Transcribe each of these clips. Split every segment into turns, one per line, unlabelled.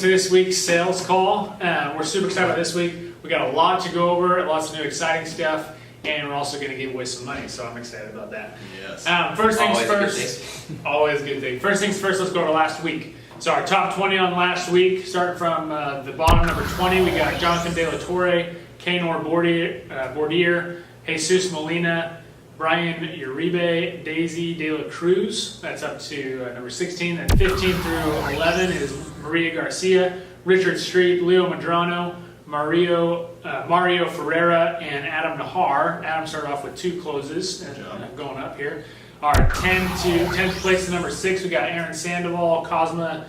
to this week's sales call. We're super excited about this week. We got a lot to go over, lots of new exciting stuff, and we're also going to give away some money, so I'm excited about that.
Yes.
First things
Always
first. Always a good thing. First things first, let's go over last week. So our top 20 on last week, starting from the bottom, number 20, we got Jonathan De La Torre, Kaynor Bordier, Jesus Molina, Brian Uribe, Daisy De La Cruz. That's up to number 16. And 15 through 11 is Maria Garcia, Richard Street, Leo Madrano, Mario Ferreira, and Adam Nahar. Adam started off with 2 closes going up here. Our 10th place to number 6, we got Aaron Sandoval, Cosma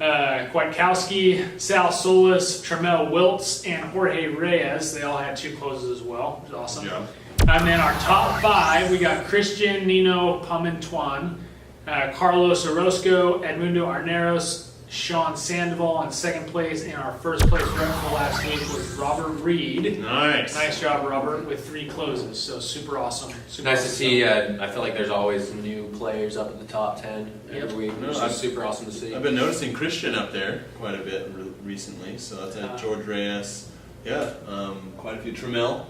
Kwiatkowski, Sal Solis, Tremel Wiltz, and Jorge Reyes. They all had 2 closes as well, which is awesome. Yeah. And then our top 5, we got Christian Nino Pamintuan, Carlos Orozco, Edmundo Arneros, Sean Sandoval in second place, and our first place rep for last week was Robert Reed. Nice job, Robert, with 3 closes. So super awesome.
Nice to see. I feel like there's always some new players up at the top 10 every week, which is super awesome to see.
I've been noticing Christian up there quite a bit recently. So that's George Reyes. Yeah, quite a few. Tremel,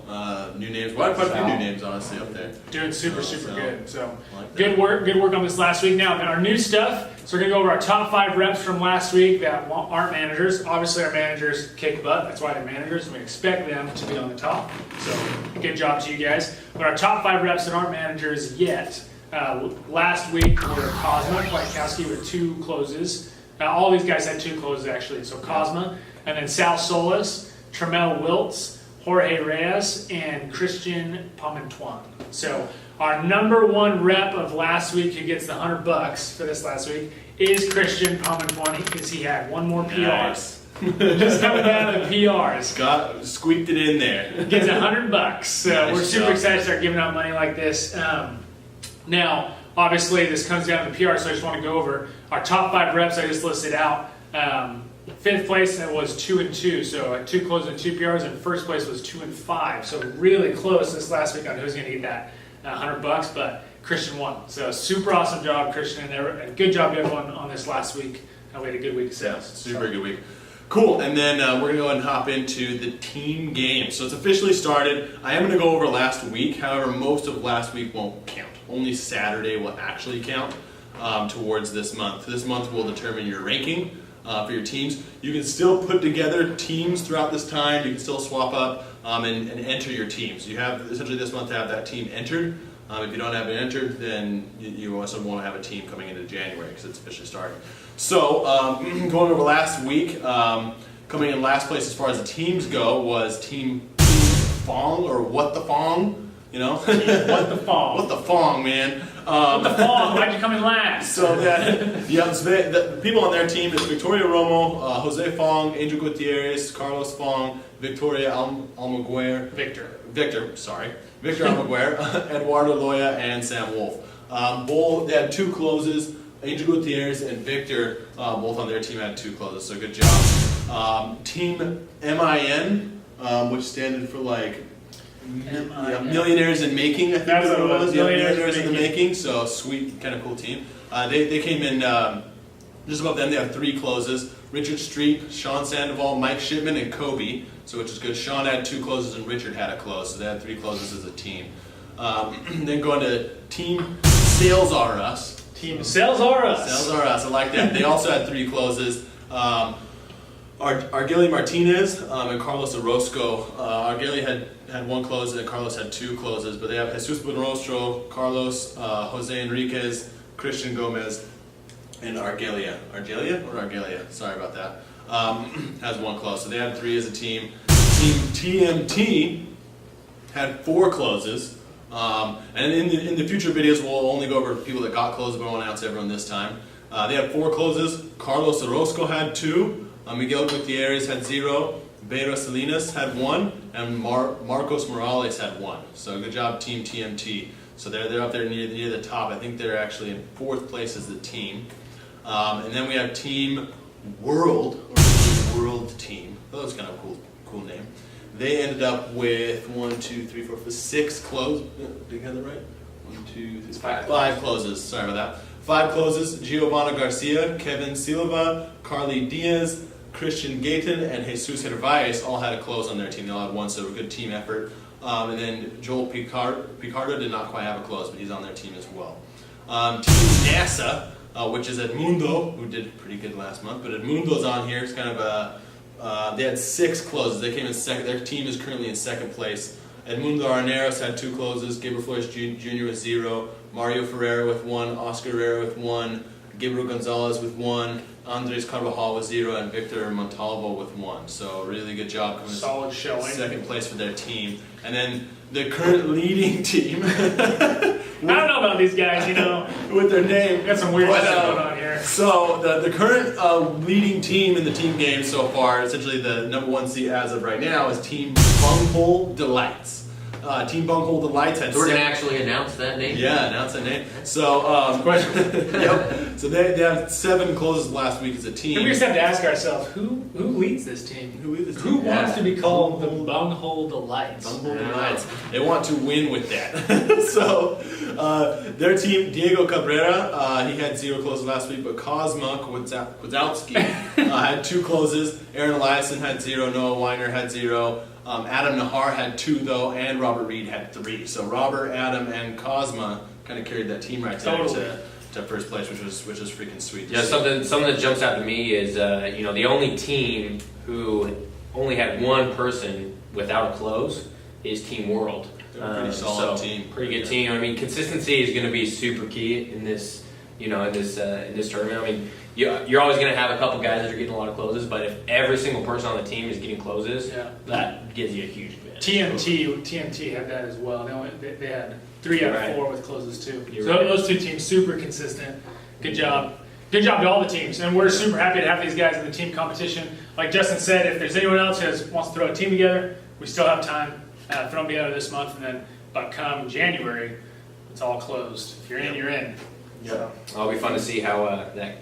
new names. Quite a few new names, honestly, up there.
Doing super good. So good work on this last week. Now, our new stuff. So we're going to go over our top 5 reps from last week that aren't managers. Obviously, our managers kick butt. That's why they're managers, and we expect them to be on the top. So good job to you guys. But our top 5 reps that aren't managers yet, last week were Cosma Kwiatkowski with 2 closes. All these guys had 2 closes, actually. So Cosma, and then Sal Solis, Tremel Wiltz, Jorge Reyes, and Christian Pamintuan. So our number 1 rep of last week, who gets the $100 for this last week, is Christian Pamintuan, because he had 1 more PR.
Nice.
Just coming down to the PRs.
Squeaked it in there.
Gets $100. So
Nice
we're super
job.
excited to start giving out money like this. Now, obviously, this comes down to the PR, so I just want to go over our top 5 reps I just listed out. 5th place, that was 2 and 2, so 2 closes and 2 PRs, and 1st place was 2 and 5. So really close this last week on who's going to get that $100, but Christian won. So super awesome job, Christian, and good job to everyone on this last week. We had a good week of sales.
Super good week. Cool, and then we're going to go ahead and hop into the team game. So it's officially started. I am going to go over last week. However, most of last week won't count. Only Saturday will actually count towards this month. This month will determine your ranking for your teams. You can still put together teams throughout this time. You can still swap up and enter your teams. You have essentially this month to have that team entered. If you don't have it entered, then you also want to have a team coming into January because it's officially starting. So going over last week, coming in last place as far as the teams go was Team Fong, or What the Fong, you know?
What the Fong?
What the Fong, man.
What the Fong? Why'd you come in last?
So the people on their team is Victoria Romo, Jose Fong, Angel Gutierrez, Carlos Fong, Victoria Almaguer, Victor Almaguer, Eduardo Loya, and Sam Wolf. They had 2 closes. Angel Gutierrez and Victor, both on their team, had 2 closes, so good job. Team MIN, which standard for like Millionaires in Making, I think that's what it was. Millionaires in the Making, so sweet, kind of cool team. They came in just above them. They have 3 closes. Richard Street, Sean Sandoval, Mike Shipman, and Kobe, so which is good. Sean had 2 closes and Richard had a close, so they had 3 closes as a team. Then going to Team Sales R Us.
Team Sales R Us.
Sales R Us, I like that. They also had 3 closes. Argeli Martinez and Carlos Orozco. Argeli had 1 close and Carlos had 2 closes, but they have Jesus Buenrostro, Carlos, Jose Enriquez, Christian Gomez, and Argelia. Argelia? Sorry about that. Has 1 close. So they had 3 as a team. Team TMT had 4 closes. And in the future videos, we'll only go over people that got closes, but I won't announce everyone this time. They had 4 closes. Carlos Orozco had 2. Miguel Gutierrez had 0. Beira Salinas had 1. And Marcos Morales had 1. So good job, Team TMT. So they're up there near the top. I think they're actually in 4th place as the team. And then we have Team World, or Team World Team. That was kind of a cool name. They ended up with 6 closes. Did you get that right? 5 closes. Sorry about that. 5 closes. Giovanna Garcia, Kevin Silva, Carly Diaz, Christian Gayton and Jesus Hervais all had a close on their team. They all had one, so a good team effort. And then Joel Picardo did not quite have a close, but he's on their team as well. Team NASA, which is Edmundo, who did pretty good last month, but Edmundo's on here. It's kind of a, they had 6 closes. They came in second. Their team is currently in second place. Edmundo Arneros had 2 closes. Gabriel Flores Jr. with 0. Mario Ferreira with 1. Oscar Herrera with 1. Gabriel Gonzalez with 1. Andres Carvajal with 0. And Victor Montalvo with 1. So really good job coming
Solid showing.
second place for their team. And then the current leading team.
I don't know about these guys, you know.
With their name.
We got some weird stuff going on here.
So the current leading team in the team game so far, essentially the number 1 seed as of right now, is Team Bunghole Delights. Team Bunghole Delights had.
So we're gonna actually announce that name.
Yeah, announce that name. So yep. So they have 7 closes last week as a team.
And we just have to ask ourselves, who leads this team?
Who leads this team?
Who wants to be called the Bunghole Delights?
Bunghole Delights. They want to win with that. So their team, Diego Cabrera, he had 0 closes last week, but Kozma Kwiatkowski had 2 closes. Aaron Eliason had 0. Noah Weiner had 0. Adam Nahar had 2 though, and Robert Reed had 3. So Robert, Adam, and Kozma kind of carried that team right there to first place, which was freaking sweet.
Yeah, something that jumps out to me is the only team who only had 1 person without a close is Team World.
They're a pretty solid team.
Pretty good team. I mean, consistency is going to be super key in this in this tournament. I mean, you're always going to have a couple guys that are getting a lot of closes, but if every single person on the team is getting closes, that gives you a huge advantage.
TNT had that as well. They had 3 out of 4 with closes too.
You're
So
right.
those 2 teams super consistent. Good job. Good job to all the teams, and we're super happy to have these guys in the team competition. Like Justin said, if there's anyone else who wants to throw a team together, we still have time. Throw them together this month, and then but come January, it's all closed. If you're in, you're in.
Yeah, it'll be fun to see how that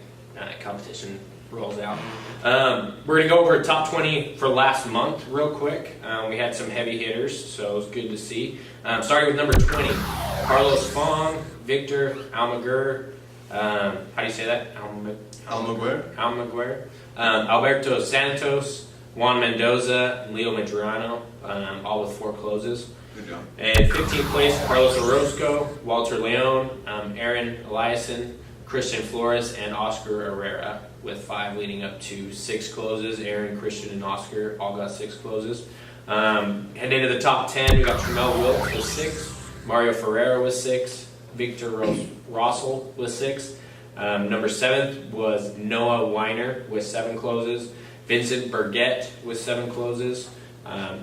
competition rolls out. We're gonna go over top 20 for last month real quick. We had some heavy hitters, so it was good to see. Starting with number 20, Carlos Fong, Victor Almaguer. How do you say that? Almaguer. Alberto Santos, Juan Mendoza, and Leo Medrano, all with 4 closes.
Good job.
And 15th place, Carlos Orozco, Walter Leon, Aaron Eliason, Christian Flores, and Oscar Herrera, with 5 leading up to 6 closes. Aaron, Christian, and Oscar all got 6 closes. Heading into the top 10, we got Tramel Wilkes with 6, Mario Ferreira with 6, Victor Rossell with 6. Number 7th was Noah Weiner with 7 closes, Vincent Burgett with 7 closes,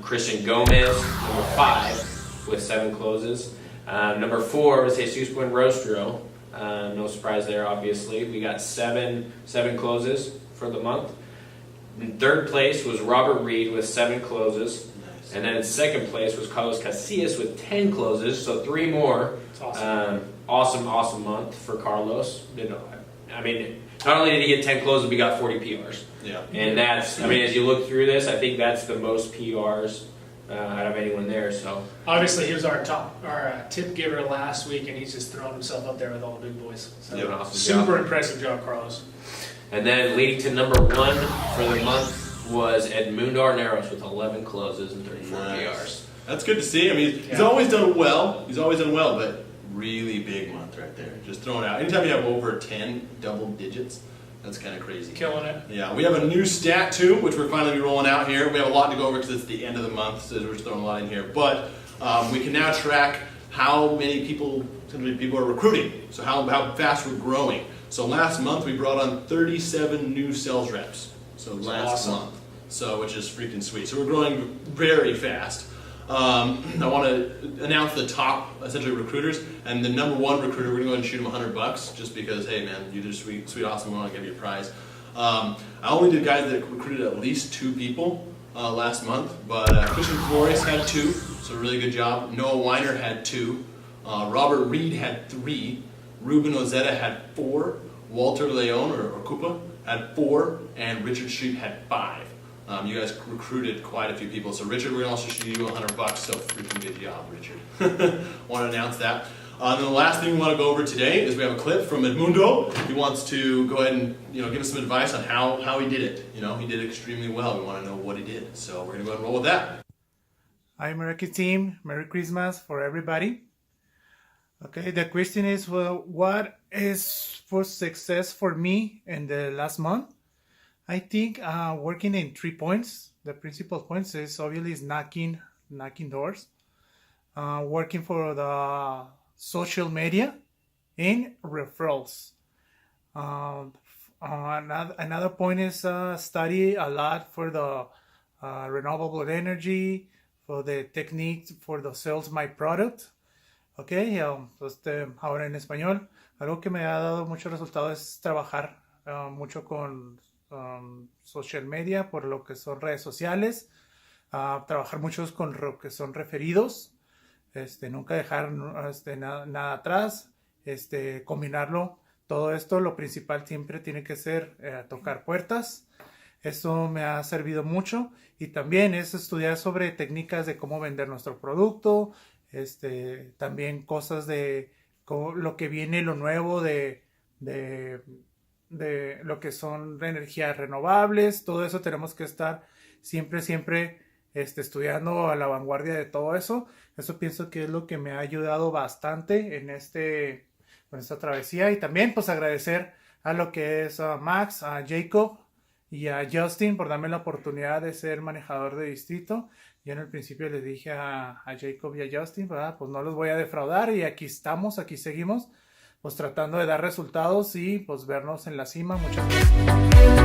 Christian Gomez, number 5, with 7 closes. Number 4 was Jesus Buenrostro. No surprise there, obviously. We got 7 closes for the month. In 3rd place was Robert Reed with 7 closes. Nice. And then in 2nd place was Carlos Casillas with 10 closes, so 3 more.
That's awesome.
Awesome month for Carlos. I mean, not only did he get 10 closes, but he got 40 PRs.
Yeah.
And that's, I mean, as you look through this, I think that's the most PRs out of anyone there. So
Obviously, he was our tip giver last week, and he's just throwing himself up there with all the big boys. So
yeah, awesome
super
job.
impressive job, Carlos.
And then leading to number 1 for the month was Edmundo Arneros with 11 closes and 34 PRs.
That's good to see. I mean, he's always done well. But really big month right there. Just throwing out. Anytime you have over 10 double digits, that's kind of crazy.
Killing it.
Yeah, we have a new stat too, which we're finally rolling out here. We have a lot to go over because it's the end of the month, so we're just throwing a lot in here. But we can now track how many people are recruiting. So how fast we're growing. So last month we brought on 37 new sales reps. So last month. So which is freaking sweet. So we're growing very fast. I want to announce the top, essentially, recruiters, and the number 1 recruiter, we're going to go ahead and shoot him $100 just because, hey man, you did sweet, awesome, we want to give you a prize. I only did guys that recruited at least 2 people last month, but Christian Flores had 2, so really good job. Noah Weiner had 2, Robert Reed had 3, Ruben Ozeta had 4, Walter Leon, or Koopa, had 4, and Richard Street had 5. You guys recruited quite a few people. So Richard, we're going to also shoot you $100, so freaking good job, Richard. Want to announce that. And the last thing we want to go over today is we have a clip from Edmundo. He wants to go ahead and give us some advice on how he did it. He did it extremely well. We want to know what he did. So we're going to go ahead and roll with that.
Hi, Meraki team. Merry Christmas for everybody. Okay, the question is, well, what is for success for me in the last month? I think working in 3 points. The principal points is obviously knocking doors. Working for the social media and referrals. Another point is study a lot for the renewable energy, for the technique for the sales my product. Okay, ahora en español, algo que me ha dado mucho resultado es trabajar mucho con social media, por lo que son redes sociales, trabajar muchos con lo que son referidos, nunca dejar nada atrás, combinarlo. Todo esto, lo principal siempre tiene que ser tocar puertas. Eso me ha servido mucho, y también es estudiar sobre técnicas de cómo vender nuestro producto, también cosas de lo que viene, lo nuevo de lo que son de energías renovables. Todo eso tenemos que estar siempre estudiando a la vanguardia de todo eso. Eso pienso que es lo que me ha ayudado bastante en esta travesía. Y también pues agradecer a lo que es a Max, a Jacob y a Justin por darme la oportunidad de ser manejador de distrito. Yo en el principio les dije a Jacob y a Justin, ¿verdad? Pues no los voy a defraudar, y aquí estamos, aquí seguimos, pues tratando de dar resultados y pues vernos en la cima. Muchas gracias.